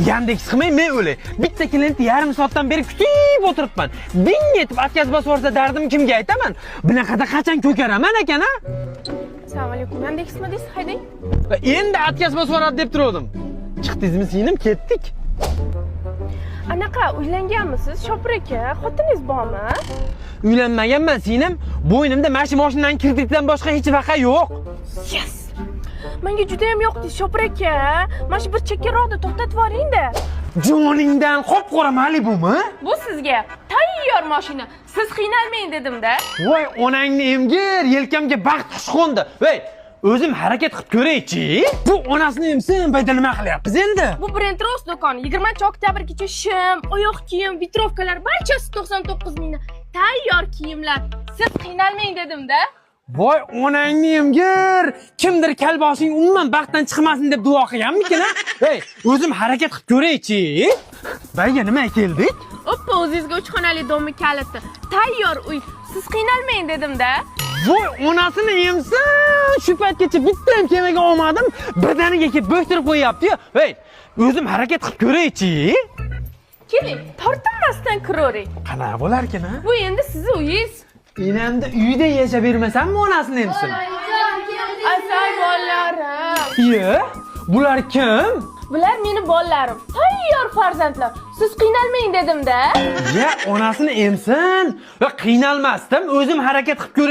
Yandex qilmay men o'lay. Bitta klientni yarim soatdan beri kutib o'tiribman. Ding etib atkaz bosib yuborsa dardim kimga aytaman? Bunaqada qachon ko'karaman ekan, ha? Assalomu alaykum. Yandexmi deysiz? Haydang. Endi atkaz bosib yuboradi deb turdim. Chiqdingizmi singlim, ketdik. Anaqa uylanganmisiz? Shopir aka, xotiningiz bormi? Uylanmaganman singlim. Bo'ynimda mashinadan kreditdan boshqa hech vaqa yo'q. Yes! Menga juda ham yoqdi, Shopir aka. Mana shu bir chekkaroqda to'xtatib yuboring-da. Joningdan qop-qora Malibu'mi? Bu sizga tayyor mashina. Siz qiynalmang dedim-da. Voy, onangni emgir, yelkamga baxt qush qo'ndi. Voy, o'zim harakat qilib ko'ray-chi. Bu onasini emsin, bayda nima qilyapmiz endi? Bu Brentros do'koni 20-oktyabrgacha shim, oyoq kiyim, vitrovkalar barchasi 99 mingdan. Tayyor kiyimlar. Siz qiynalmang dedim-da. Voy, onangni emgir. Kimdir kalboshing umuman baxtdan chiqmasin deb duo qilganmikin, ha? Hey, o'zim harakat qilib ko'ray-chi. Bayga nima keldik? Oppa, o'zingizga 3 xonali domni kaliti. Tayyor uy. Siz qiynalmang dedim-da. Voy, onasini emsin. Shu paytgacha bitta ham kemaga olmadim. Birdaniga kelib bo'shtirib qo'yapti-yu. Hey, o'zim harakat qilib ko'ray-chi. Keling, tortinmasdan kiravering. Qanaqa bo'lar ekan, ha? Bu endi sizning uyingiz. Enamda uyda yashab bermasammi onasini emsin? Asay bolalarim. Iye, bular kim? Bular meni bolalarim. Tayyor farzandlar. Siz qiynalmang dedim-da. Ya, onasini emsin va qiynalmasdim, o'zim harakat qilib ko'ray.